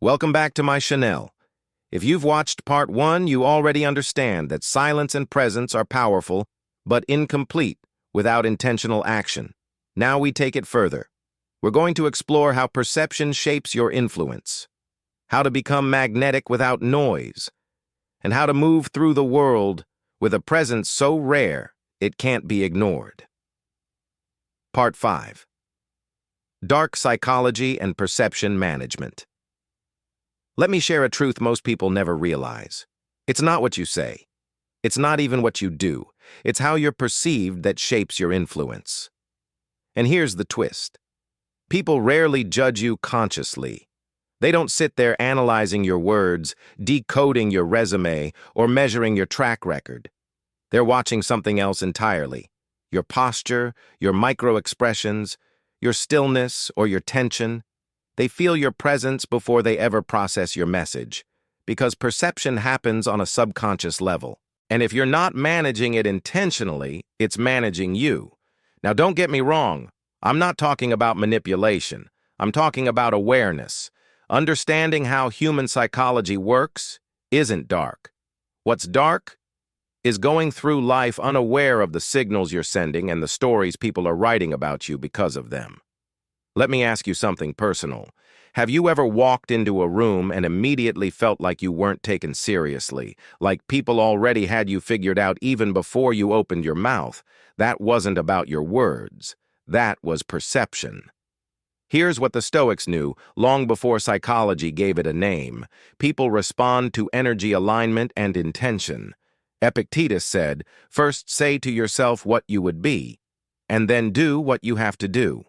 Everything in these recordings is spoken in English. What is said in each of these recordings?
Welcome back to my Chanel. If you've watched part 1, you already understand that silence and presence are powerful, but incomplete without intentional action. Now we take it further. We're going to explore how perception shapes your influence, how to become magnetic without noise, and how to move through the world with a presence so rare it can't be ignored. Part 5. Dark Psychology and Perception Management. Let me share a truth most people never realize. It's not what you say. It's not even what you do. It's how you're perceived that shapes your influence. And here's the twist. People rarely judge you consciously. They don't sit there analyzing your words, decoding your resume, or measuring your track record. They're watching something else entirely. Your posture, your micro-expressions, your stillness or your tension. They feel your presence before they ever process your message, because perception happens on a subconscious level. And if you're not managing it intentionally, it's managing you. Now, don't get me wrong. I'm not talking about manipulation. I'm talking about awareness. Understanding how human psychology works isn't dark. What's dark is going through life unaware of the signals you're sending and the stories people are writing about you because of them. Let me ask you something personal. Have you ever walked into a room and immediately felt like you weren't taken seriously, like people already had you figured out even before you opened your mouth? That wasn't about your words. That was perception. Here's what the Stoics knew long before psychology gave it a name. People respond to energy alignment and intention. Epictetus said, "First say to yourself what you would be, and then do what you have to do."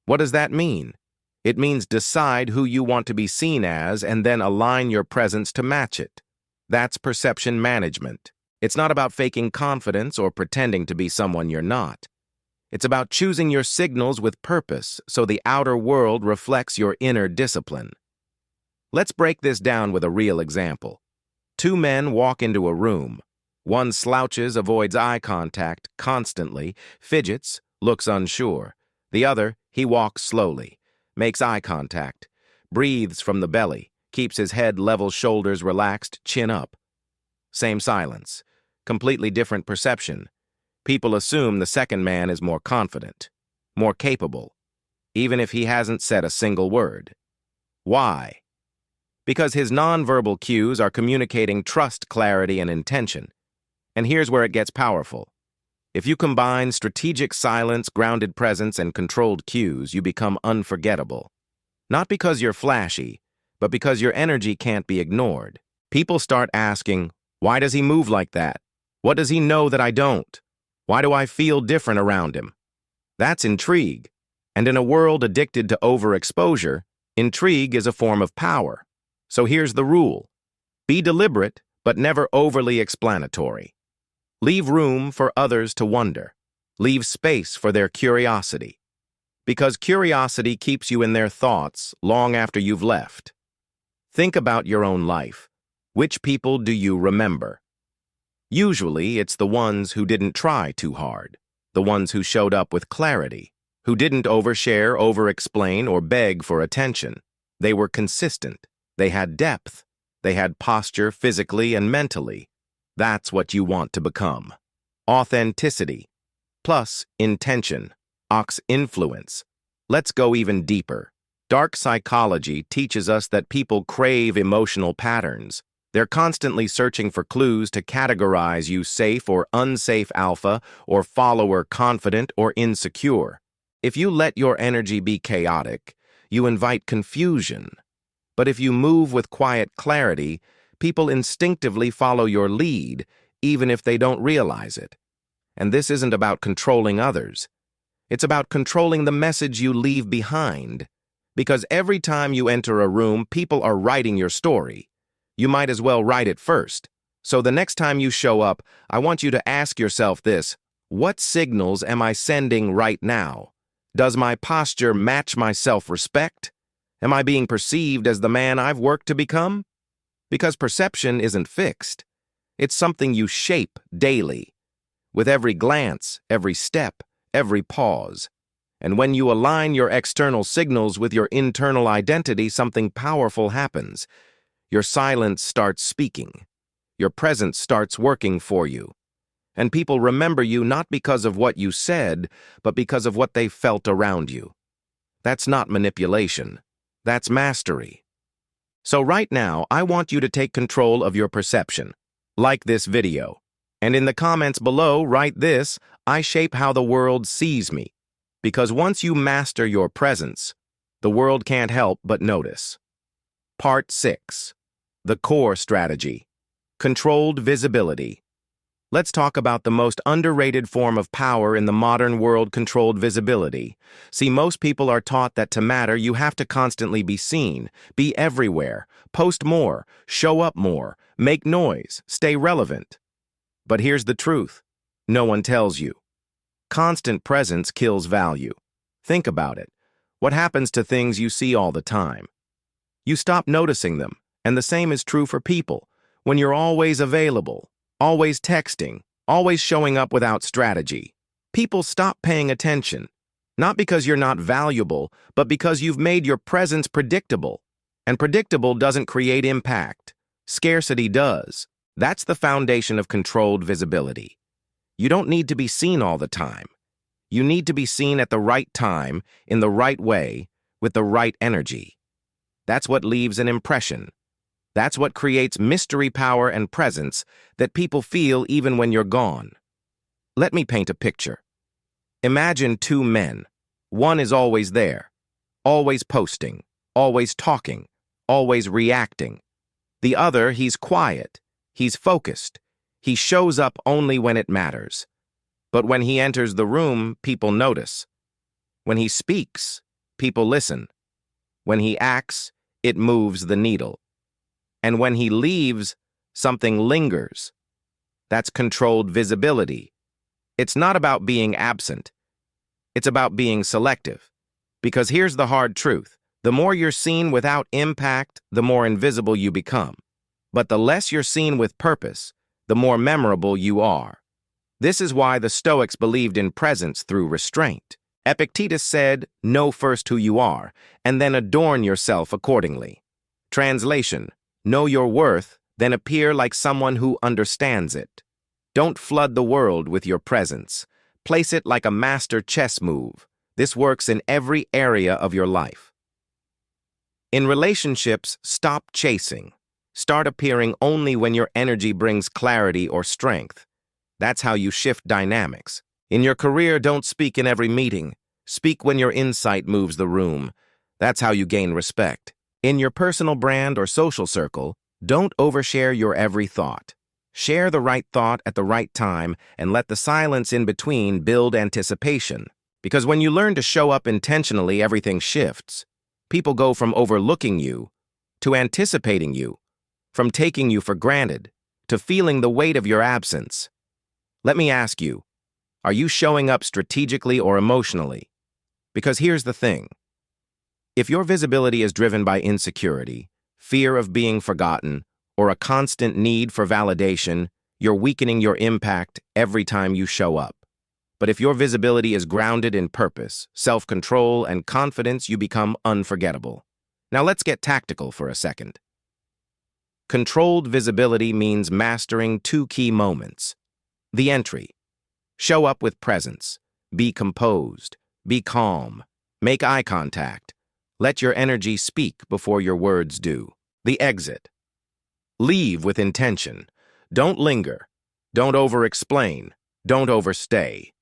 What does that mean? It means decide who you want to be seen as and then align your presence to match it. That's perception management. It's not about faking confidence or pretending to be someone you're not. It's about choosing your signals with purpose so the outer world reflects your inner discipline. Let's break this down with a real example. Two men walk into a room. One slouches, avoids eye contact constantly, fidgets, looks unsure. The other, he walks slowly, makes eye contact, breathes from the belly, keeps his head level, shoulders relaxed, chin up. Same silence, completely different perception. People assume the second man is more confident, more capable, even if he hasn't said a single word. Why? Because his nonverbal cues are communicating trust, clarity, and intention. And here's where it gets powerful. If you combine strategic silence, grounded presence, and controlled cues, you become unforgettable. Not because you're flashy, but because your energy can't be ignored. People start asking, why does he move like that? What does he know that I don't? Why do I feel different around him? That's intrigue. And in a world addicted to overexposure, intrigue is a form of power. So here's the rule. Be deliberate, but never overly explanatory. Leave room for others to wonder. Leave space for their curiosity. Because curiosity keeps you in their thoughts long after you've left. Think about your own life. Which people do you remember? Usually, it's the ones who didn't try too hard, the ones who showed up with clarity, who didn't overshare, over-explain, or beg for attention. They were consistent. They had depth. They had posture physically and mentally. That's what you want to become. Authenticity, plus intention, influence. Let's go even deeper. Dark psychology teaches us that people crave emotional patterns. They're constantly searching for clues to categorize you safe or unsafe alpha, or follower confident or insecure. If you let your energy be chaotic, you invite confusion. But if you move with quiet clarity, people instinctively follow your lead, even if they don't realize it. And this isn't about controlling others. It's about controlling the message you leave behind. Because every time you enter a room, people are writing your story. You might as well write it first. So the next time you show up, I want you to ask yourself this: what signals am I sending right now? Does my posture match my self-respect? Am I being perceived as the man I've worked to become? Because perception isn't fixed. It's something you shape daily, with every glance, every step, every pause. And when you align your external signals with your internal identity, something powerful happens. Your silence starts speaking. Your presence starts working for you. And people remember you not because of what you said, but because of what they felt around you. That's not manipulation. That's mastery. So right now, I want you to take control of your perception. Like this video. And in the comments below, write this: I shape how the world sees me. Because once you master your presence, the world can't help but notice. Part 6. The core strategy. Controlled visibility. Let's talk about the most underrated form of power in the modern world: controlled visibility. See, most people are taught that to matter, you have to constantly be seen, be everywhere, post more, show up more, make noise, stay relevant. But here's the truth. No one tells you. Constant presence kills value. Think about it. What happens to things you see all the time? You stop noticing them, and the same is true for people. When you're always available, always texting, always showing up without strategy, people stop paying attention. Not because you're not valuable, but because you've made your presence predictable. And predictable doesn't create impact. Scarcity does. That's the foundation of controlled visibility. You don't need to be seen all the time. You need to be seen at the right time, in the right way, with the right energy. That's what leaves an impression. That's what creates mystery, power, and presence that people feel even when you're gone. Let me paint a picture. Imagine two men. One is always there, always posting, always talking, always reacting. The other, he's quiet, he's focused. He shows up only when it matters. But when he enters the room, people notice. When he speaks, people listen. When he acts, it moves the needle. And when he leaves, something lingers. That's controlled visibility. It's not about being absent. It's about being selective. Because here's the hard truth. The more you're seen without impact, the more invisible you become. But the less you're seen with purpose, the more memorable you are. This is why the Stoics believed in presence through restraint. Epictetus said, "Know first who you are, and then adorn yourself accordingly." Translation: know your worth, then appear like someone who understands it. Don't flood the world with your presence. Place it like a master chess move. This works in every area of your life. In relationships, stop chasing. Start appearing only when your energy brings clarity or strength. That's how you shift dynamics. In your career, don't speak in every meeting. Speak when your insight moves the room. That's how you gain respect. In your personal brand or social circle, don't overshare your every thought. Share the right thought at the right time and let the silence in between build anticipation. Because when you learn to show up intentionally, everything shifts. People go from overlooking you to anticipating you, from taking you for granted to feeling the weight of your absence. Let me ask you, are you showing up strategically or emotionally? Because here's the thing. If your visibility is driven by insecurity, fear of being forgotten, or a constant need for validation, you're weakening your impact every time you show up. But if your visibility is grounded in purpose, self-control, and confidence, you become unforgettable. Now let's get tactical for a second. Controlled visibility means mastering two key moments. The entry. Show up with presence. Be composed. Be calm. Make eye contact. Let your energy speak before your words do. The exit. Leave with intention. Don't linger. Don't over-explain. Don't overstay.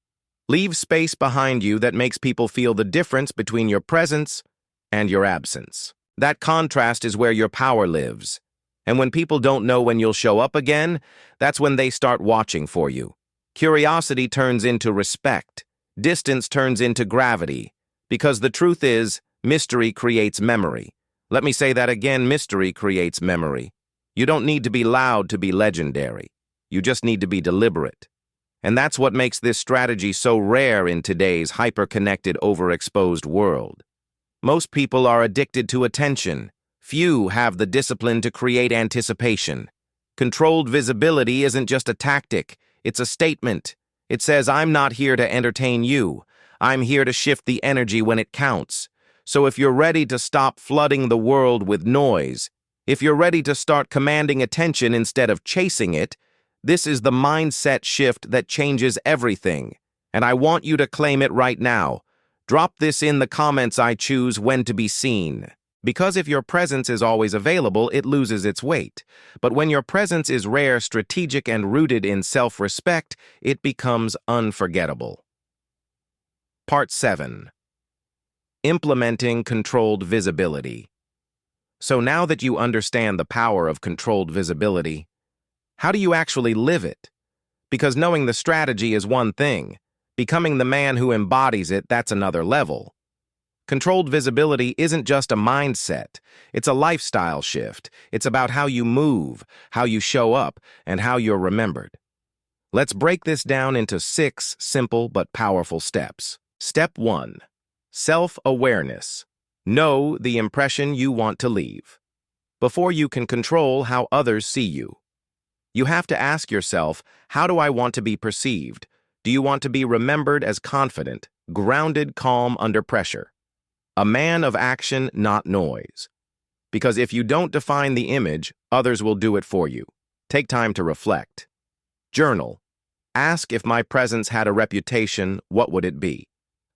Leave space behind you that makes people feel the difference between your presence and your absence. That contrast is where your power lives. And when people don't know when you'll show up again, that's when they start watching for you. Curiosity turns into respect. Distance turns into gravity. Because the truth is, mystery creates memory. Let me say that again, mystery creates memory. You don't need to be loud to be legendary. You just need to be deliberate. And that's what makes this strategy so rare in today's hyper-connected, overexposed world. Most people are addicted to attention. Few have the discipline to create anticipation. Controlled visibility isn't just a tactic, it's a statement. It says, I'm not here to entertain you. I'm here to shift the energy when it counts. So if you're ready to stop flooding the world with noise, if you're ready to start commanding attention instead of chasing it, this is the mindset shift that changes everything. And I want you to claim it right now. Drop this in the comments. I choose when to be seen. Because if your presence is always available, it loses its weight. But when your presence is rare, strategic, and rooted in self-respect, it becomes unforgettable. Part 7. Implementing controlled visibility. So now that you understand the power of controlled visibility, how do you actually live it? Because knowing the strategy is one thing. Becoming the man who embodies it, that's another level. Controlled visibility isn't just a mindset. It's a lifestyle shift. It's about how you move, how you show up, and how you're remembered. Let's break this down into 6 simple but powerful steps. Step 1. Self-awareness. Know the impression you want to leave. Before you can control how others see you, you have to ask yourself, how do I want to be perceived? Do you want to be remembered as confident, grounded, calm under pressure? A man of action, not noise. Because if you don't define the image, others will do it for you. Take time to reflect. Journal. Ask, if my presence had a reputation, what would it be?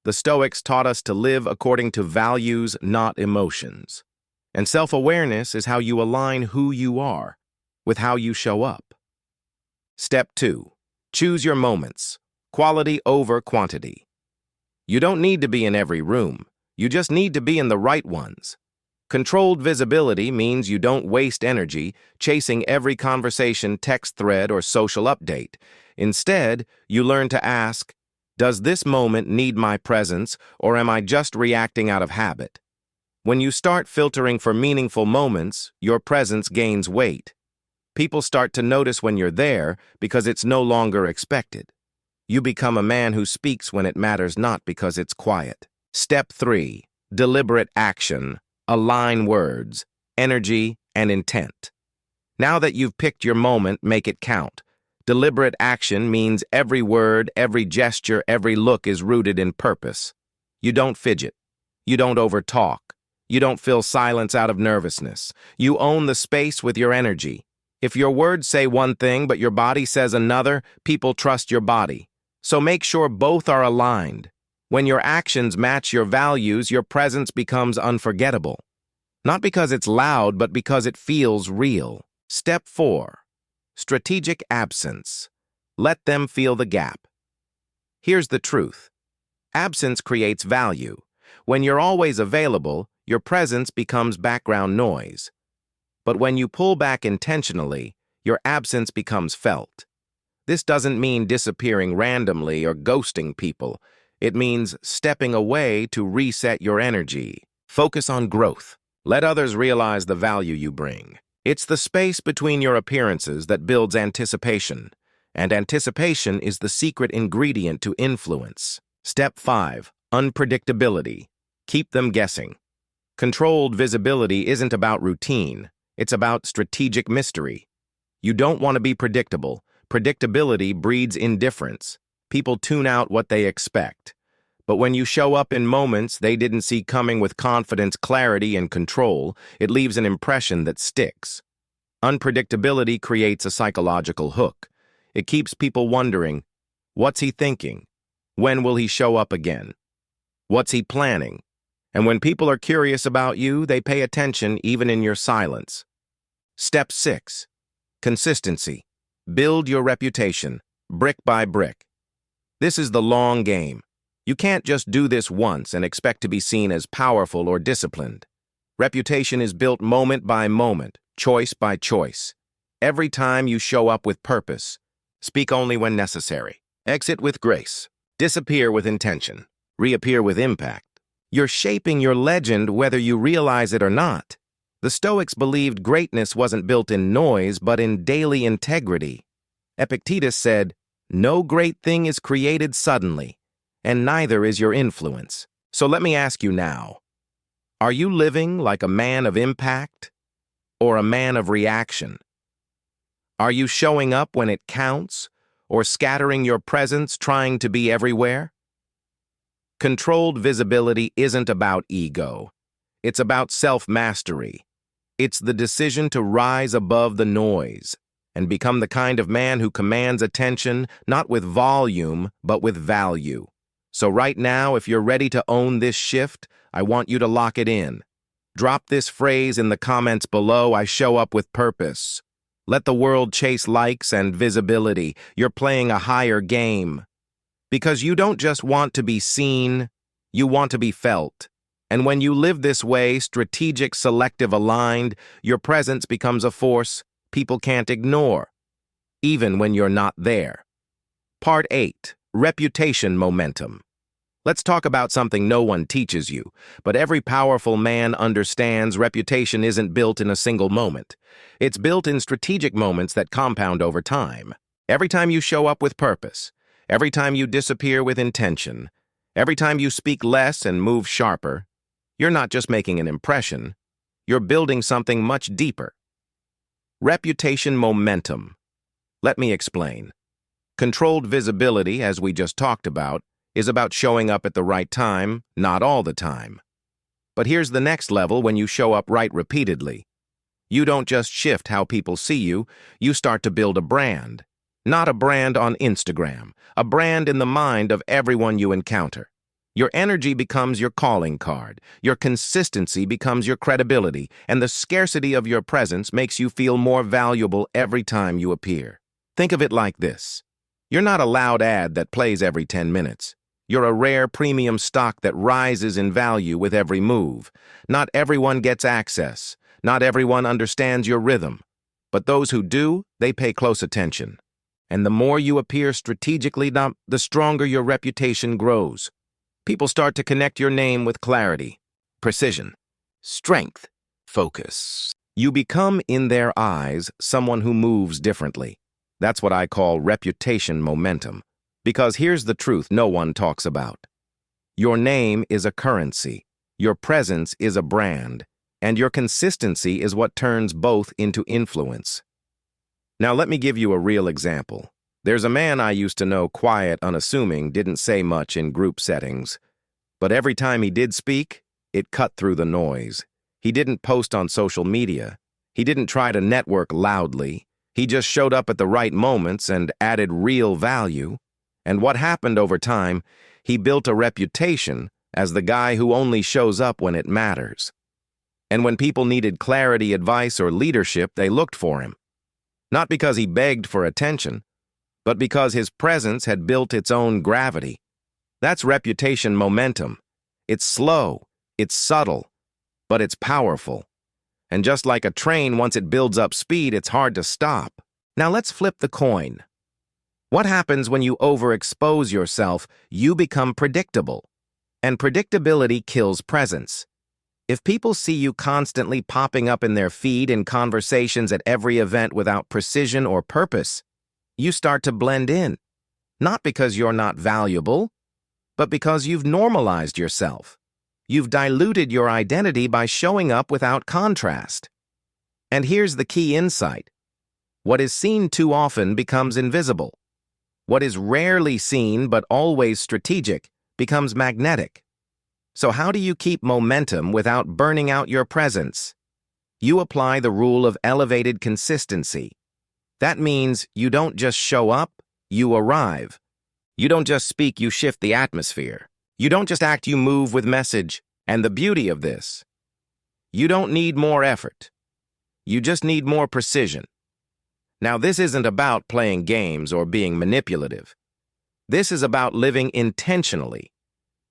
The Stoics taught us to live according to values, not emotions. And self-awareness is how you align who you are with how you show up. Step 2. Choose your moments. Quality over quantity. You don't need to be in every room. You just need to be in the right ones. Controlled visibility means you don't waste energy chasing every conversation, text thread, or social update. Instead, you learn to ask, does this moment need my presence, or am I just reacting out of habit? When you start filtering for meaningful moments, your presence gains weight. People start to notice when you're there because it's no longer expected. You become a man who speaks when it matters, not because it's quiet. Step 3. Deliberate action. Align words, energy, and intent. Now that you've picked your moment, make it count. Deliberate action means every word, every gesture, every look is rooted in purpose. You don't fidget. You don't overtalk. You don't fill silence out of nervousness. You own the space with your energy. If your words say one thing but your body says another, people trust your body. So make sure both are aligned. When your actions match your values, your presence becomes unforgettable. Not because it's loud, but because it feels real. Step 4. Strategic absence. Let them feel the gap. Here's the truth. Absence creates value. When you're always available, your presence becomes background noise. But when you pull back intentionally, your absence becomes felt. This doesn't mean disappearing randomly or ghosting people. It means stepping away to reset your energy. Focus on growth. Let others realize the value you bring. It's the space between your appearances that builds anticipation, and anticipation is the secret ingredient to influence. Step 5. Unpredictability. Keep them guessing. Controlled visibility isn't about routine. It's about strategic mystery. You don't want to be predictable. Predictability breeds indifference. People tune out what they expect. But when you show up in moments they didn't see coming with confidence, clarity, and control, it leaves an impression that sticks. Unpredictability creates a psychological hook. It keeps people wondering, what's he thinking? When will he show up again? What's he planning? And when people are curious about you, they pay attention even in your silence. Step 6. Consistency. Build your reputation, brick by brick. This is the long game. You can't just do this once and expect to be seen as powerful or disciplined. Reputation is built moment by moment, choice by choice. Every time you show up with purpose, speak only when necessary, exit with grace, disappear with intention, reappear with impact. You're shaping your legend whether you realize it or not. The Stoics believed greatness wasn't built in noise but in daily integrity. Epictetus said, "No great thing is created suddenly, and neither is your influence." So let me ask you now, are you living like a man of impact or a man of reaction? Are you showing up when it counts or scattering your presence trying to be everywhere? Controlled visibility isn't about ego. It's about self-mastery. It's the decision to rise above the noise and become the kind of man who commands attention not with volume, but with value. So right now, if you're ready to own this shift, I want you to lock it in. Drop this phrase in the comments below: I show up with purpose. Let the world chase likes and visibility. You're playing a higher game. Because you don't just want to be seen, you want to be felt. And when you live this way, strategic, selective, aligned, your presence becomes a force people can't ignore, even when you're not there. Part 8. Reputation Momentum. Let's talk about something no one teaches you, but every powerful man understands: reputation isn't built in a single moment. It's built in strategic moments that compound over time. Every time you show up with purpose, every time you disappear with intention, every time you speak less and move sharper, you're not just making an impression, you're building something much deeper. Reputation momentum. Let me explain. Controlled visibility, as we just talked about, is about showing up at the right time, not all the time. But here's the next level: when you show up right repeatedly. You don't just shift how people see you, you start to build a brand. Not a brand on Instagram, a brand in the mind of everyone you encounter. Your energy becomes your calling card, your consistency becomes your credibility, and the scarcity of your presence makes you feel more valuable every time you appear. Think of it like this. You're not a loud ad that plays every 10 minutes. You're a rare premium stock that rises in value with every move. Not everyone gets access. Not everyone understands your rhythm. But those who do, they pay close attention. And the more you appear strategically, the stronger your reputation grows. People start to connect your name with clarity, precision, strength, focus. You become, in their eyes, someone who moves differently. That's what I call reputation momentum. Because here's the truth no one talks about. Your name is a currency, your presence is a brand, and your consistency is what turns both into influence. Now let me give you a real example. There's a man I used to know, quiet, unassuming, didn't say much in group settings. But every time he did speak, it cut through the noise. He didn't post on social media. He didn't try to network loudly. He just showed up at the right moments and added real value. And what happened over time, he built a reputation as the guy who only shows up when it matters. And when people needed clarity, advice, or leadership, they looked for him. Not because he begged for attention, but because his presence had built its own gravity. That's reputation momentum. It's slow, it's subtle, but it's powerful. And just like a train, once it builds up speed, it's hard to stop. Now let's flip the coin. What happens when you overexpose yourself? You become predictable. And predictability kills presence. If people see you constantly popping up in their feed in conversations at every event without precision or purpose, you start to blend in. Not because you're not valuable, but because you've normalized yourself. You've diluted your identity by showing up without contrast. And here's the key insight. What is seen too often becomes invisible. What is rarely seen but always strategic becomes magnetic. So how do you keep momentum without burning out your presence? You apply the rule of elevated consistency. That means you don't just show up, you arrive. You don't just speak, you shift the atmosphere. You don't just act, you move with message. And the beauty of this, you don't need more effort. You just need more precision. Now, this isn't about playing games or being manipulative. This is about living intentionally.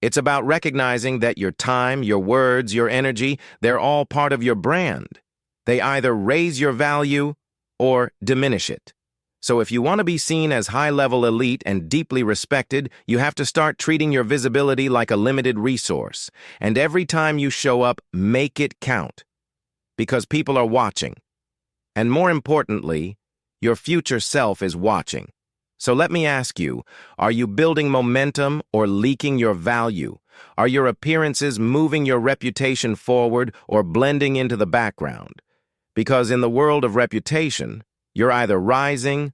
It's about recognizing that your time, your words, your energy, they're all part of your brand. They either raise your value or diminish it. So if you want to be seen as high-level elite and deeply respected, you have to start treating your visibility like a limited resource. And every time you show up, make it count. Because people are watching. And more importantly, your future self is watching. So let me ask you, are you building momentum or leaking your value? Are your appearances moving your reputation forward or blending into the background? Because in the world of reputation, you're either rising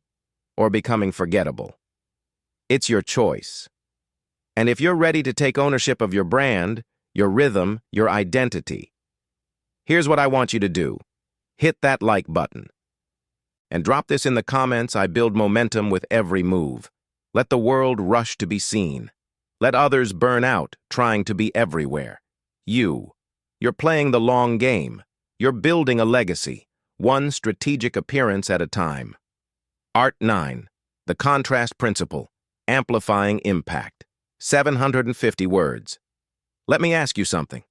or becoming forgettable. It's your choice. And if you're ready to take ownership of your brand, your rhythm, your identity, here's what I want you to do. Hit that like button. And drop this in the comments. I build momentum with every move. Let the world rush to be seen. Let others burn out, trying to be everywhere. You're playing the long game. You're building a legacy, one strategic appearance at a time. Art 9, the contrast principle, amplifying impact. 750 words. Let me ask you something.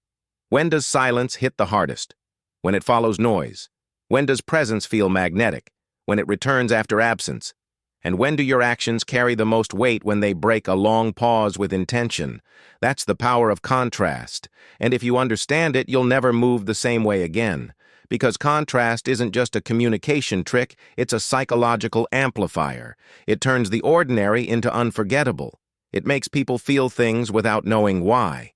When does silence hit the hardest? When it follows noise? When does presence feel magnetic? When it returns after absence? And when do your actions carry the most weight? When they break a long pause with intention? That's the power of contrast. And if you understand it, you'll never move the same way again. Because contrast isn't just a communication trick, it's a psychological amplifier. It turns the ordinary into unforgettable. It makes people feel things without knowing why.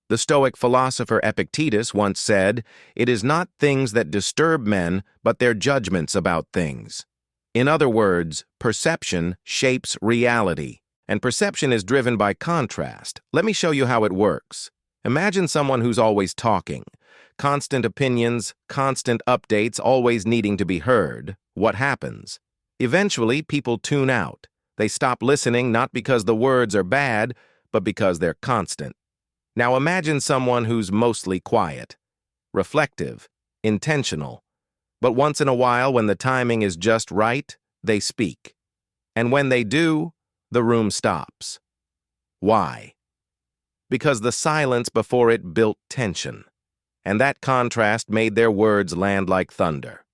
The Stoic philosopher Epictetus once said, "It is not things that disturb men, but their judgments about things." In other words, perception shapes reality, and perception is driven by contrast. Let me show you how it works. Imagine someone who's always talking. Constant opinions, constant updates, always needing to be heard. What happens? Eventually, people tune out. They stop listening not because the words are bad, but because they're constant. Now imagine someone who's mostly quiet, reflective, intentional. But once in a while, when the timing is just right, they speak. And when they do, the room stops. Why? Because the silence before it built tension. And that contrast made their words land like thunder.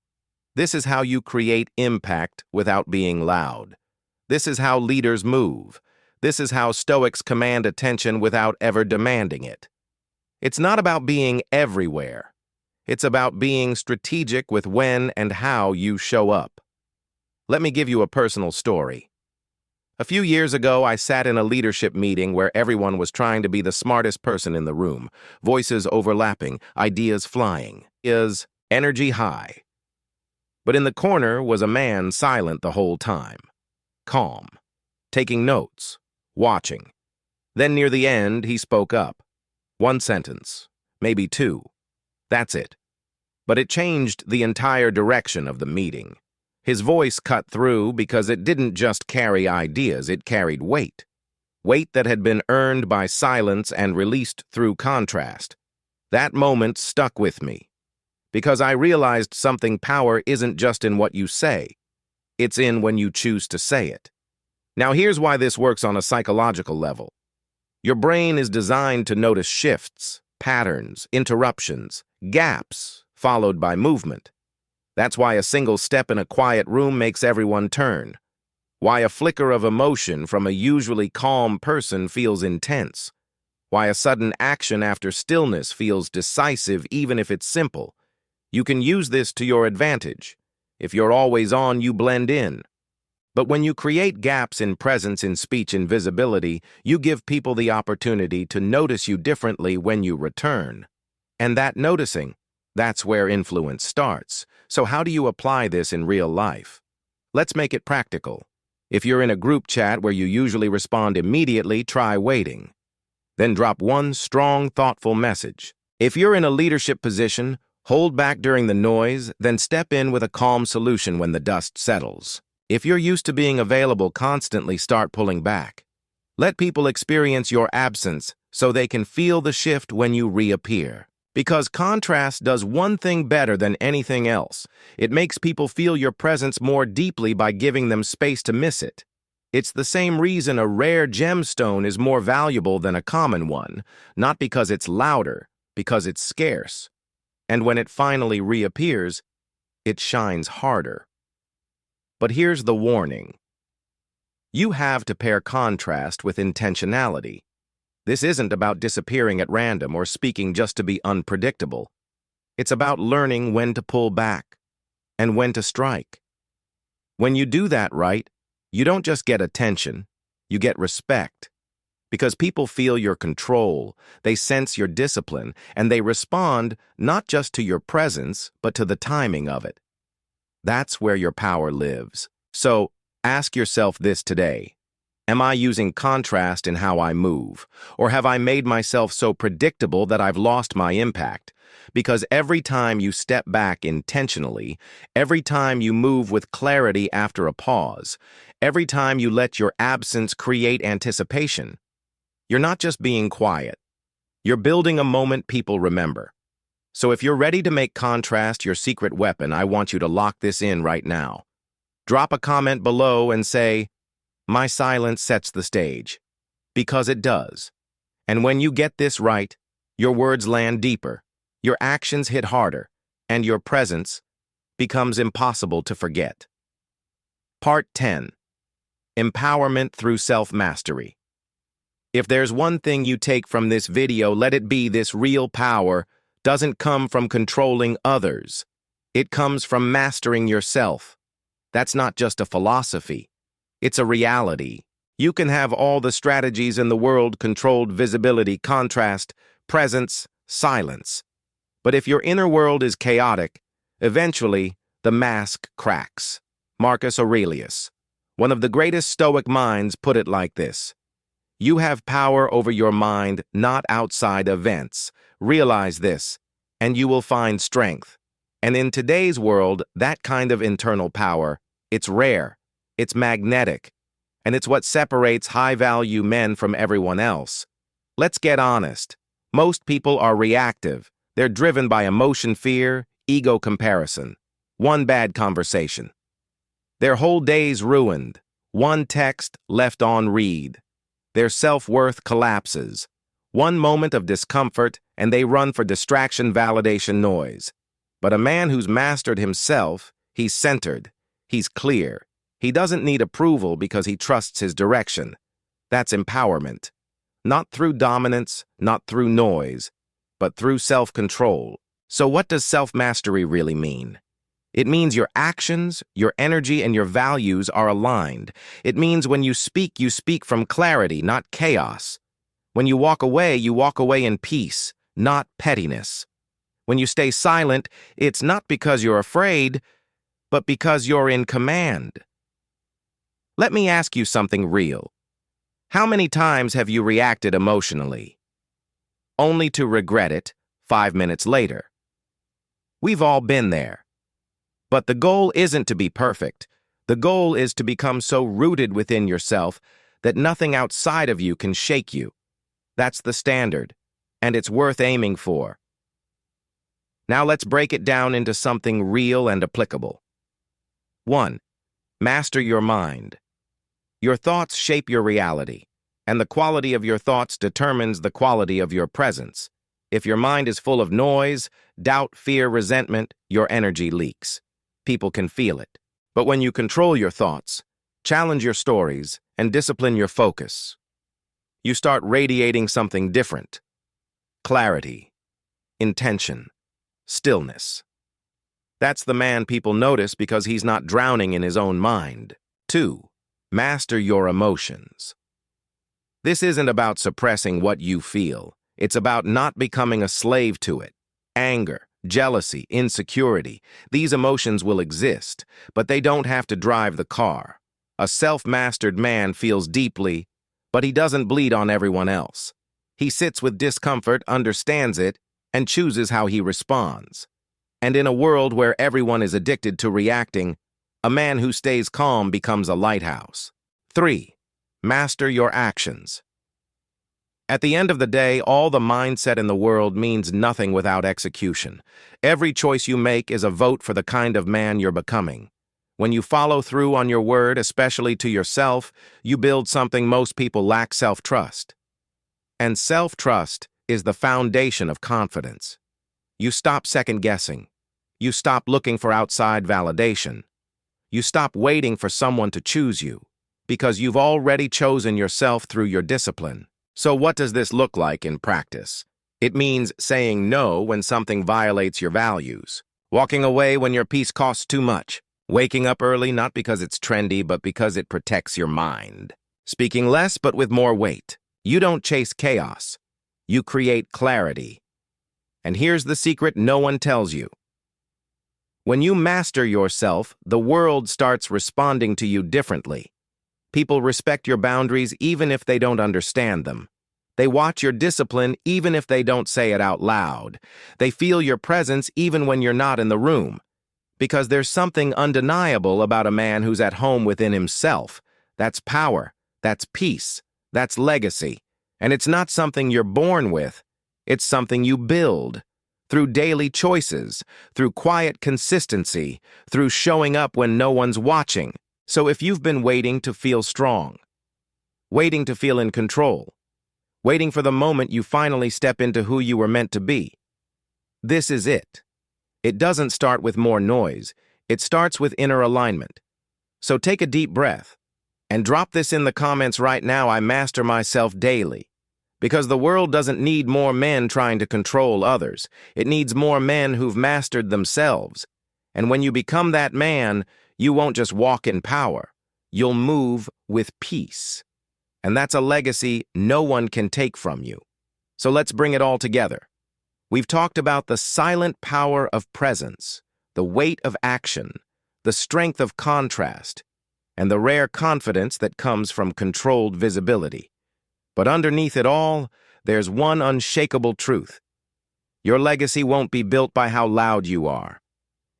This is how you create impact without being loud. This is how leaders move. This is how Stoics command attention without ever demanding it. It's not about being everywhere. It's about being strategic with when and how you show up. Let me give you a personal story. A few years ago, I sat in a leadership meeting where everyone was trying to be the smartest person in the room, voices overlapping, ideas flying, energy high. But in the corner was a man silent the whole time, calm, taking notes, watching. Then near the end, he spoke up. One sentence, maybe two. That's it. But it changed the entire direction of the meeting. His voice cut through because it didn't just carry ideas, it carried weight. Weight that had been earned by silence and released through contrast. That moment stuck with me. Because I realized something: power isn't just in what you say. It's in when you choose to say it. Now here's why this works on a psychological level. Your brain is designed to notice shifts, patterns, interruptions, gaps, followed by movement. That's why a single step in a quiet room makes everyone turn. Why a flicker of emotion from a usually calm person feels intense. Why a sudden action after stillness feels decisive even if it's simple. You can use this to your advantage. If you're always on, you blend in. But when you create gaps in presence, in speech, in visibility, you give people the opportunity to notice you differently when you return. And that noticing, that's where influence starts. So how do you apply this in real life? Let's make it practical. If you're in a group chat where you usually respond immediately, try waiting. Then drop one strong, thoughtful message. If you're in a leadership position, hold back during the noise, then step in with a calm solution when the dust settles. If you're used to being available constantly, start pulling back. Let people experience your absence so they can feel the shift when you reappear. Because contrast does one thing better than anything else. It makes people feel your presence more deeply by giving them space to miss it. It's the same reason a rare gemstone is more valuable than a common one, not because it's louder, because it's scarce. And when it finally reappears, it shines harder. But here's the warning. You have to pair contrast with intentionality. This isn't about disappearing at random or speaking just to be unpredictable. It's about learning when to pull back and when to strike. When you do that right, you don't just get attention, you get respect. Because people feel your control, they sense your discipline, and they respond not just to your presence, but to the timing of it. That's where your power lives. So, ask yourself this today. Am I using contrast in how I move? Or have I made myself so predictable that I've lost my impact? Because every time you step back intentionally, every time you move with clarity after a pause, every time you let your absence create anticipation, you're not just being quiet. You're building a moment people remember. So if you're ready to make contrast your secret weapon, I want you to lock this in right now. Drop a comment below and say, "My silence sets the stage." Because it does. And when you get this right, your words land deeper, your actions hit harder, and your presence becomes impossible to forget. Part 10. Empowerment through self-mastery. If there's one thing you take from this video, let it be this: real power doesn't come from controlling others. It comes from mastering yourself. That's not just a philosophy. It's a reality. You can have all the strategies in the world: controlled visibility, contrast, presence, silence. But if your inner world is chaotic, eventually the mask cracks. Marcus Aurelius, one of the greatest Stoic minds, put it like this: "You have power over your mind, not outside events. Realize this, and you will find strength." And in today's world, that kind of internal power, it's rare, it's magnetic, and it's what separates high-value men from everyone else. Let's get honest. Most people are reactive. They're driven by emotion, fear, ego, comparison. One bad conversation. Their whole day's ruined. One text left on read. Their self-worth collapses. One moment of discomfort, and they run for distraction, validation, noise. But a man who's mastered himself, he's centered, he's clear. He doesn't need approval because he trusts his direction. That's empowerment. Not through dominance, not through noise, but through self-control. So what does self-mastery really mean? It means your actions, your energy, and your values are aligned. It means when you speak from clarity, not chaos. When you walk away in peace, not pettiness. When you stay silent, it's not because you're afraid, but because you're in command. Let me ask you something real. How many times have you reacted emotionally, only to regret it 5 minutes later? We've all been there. But the goal isn't to be perfect. The goal is to become so rooted within yourself that nothing outside of you can shake you. That's the standard, and it's worth aiming for. Now let's break it down into something real and applicable. 1. Master your mind. Your thoughts shape your reality, and the quality of your thoughts determines the quality of your presence. If your mind is full of noise, doubt, fear, resentment, your energy leaks. People can feel it. But when you control your thoughts, challenge your stories, and discipline your focus, you start radiating something different. Clarity, intention, stillness. That's the man people notice because he's not drowning in his own mind. 2. Master your emotions. This isn't about suppressing what you feel. It's about not becoming a slave to it. Anger, jealousy, insecurity, these emotions will exist, but they don't have to drive the car. A self-mastered man feels deeply, but he doesn't bleed on everyone else. He sits with discomfort, understands it, and chooses how he responds. And in a world where everyone is addicted to reacting, a man who stays calm becomes a lighthouse. 3. Master your actions. At the end of the day, all the mindset in the world means nothing without execution. Every choice you make is a vote for the kind of man you're becoming. When you follow through on your word, especially to yourself, you build something most people lack: self-trust. And self-trust is the foundation of confidence. You stop second-guessing. You stop looking for outside validation. You stop waiting for someone to choose you, because you've already chosen yourself through your discipline. So what does this look like in practice? It means saying no when something violates your values, walking away when your peace costs too much, waking up early not because it's trendy but because it protects your mind, speaking less but with more weight. You don't chase chaos. You create clarity. And here's the secret no one tells you. When you master yourself, the world starts responding to you differently. People respect your boundaries even if they don't understand them. They watch your discipline even if they don't say it out loud. They feel your presence even when you're not in the room. Because there's something undeniable about a man who's at home within himself. That's power, that's peace, that's legacy. And it's not something you're born with. It's something you build. Through daily choices, through quiet consistency, through showing up when no one's watching. So if you've been waiting to feel strong, waiting to feel in control, waiting for the moment you finally step into who you were meant to be, this is it. It doesn't start with more noise. It starts with inner alignment. So take a deep breath and drop this in the comments right now. I master myself daily. Because the world doesn't need more men trying to control others. It needs more men who've mastered themselves. And when you become that man, you won't just walk in power. You'll move with peace. And that's a legacy no one can take from you. So let's bring it all together. We've talked about the silent power of presence, the weight of action, the strength of contrast, and the rare confidence that comes from controlled visibility. But underneath it all, there's one unshakable truth. Your legacy won't be built by how loud you are.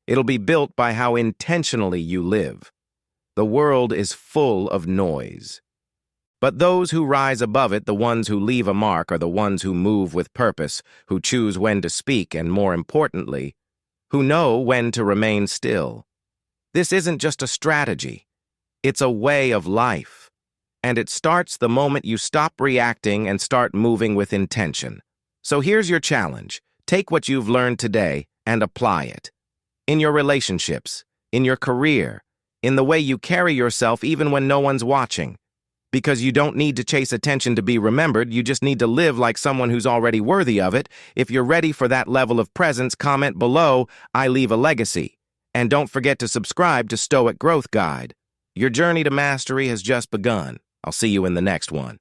It'll be built by how intentionally you live. The world is full of noise. But those who rise above it, the ones who leave a mark, are the ones who move with purpose, who choose when to speak, and more importantly, who know when to remain still. This isn't just a strategy. It's a way of life. And it starts the moment you stop reacting and start moving with intention. So here's your challenge. Take what you've learned today and apply it. In your relationships, in your career, in the way you carry yourself even when no one's watching. Because you don't need to chase attention to be remembered, you just need to live like someone who's already worthy of it. If you're ready for that level of presence, comment below, I leave a legacy. And don't forget to subscribe to Stoic Growth Guide. Your journey to mastery has just begun. I'll see you in the next one.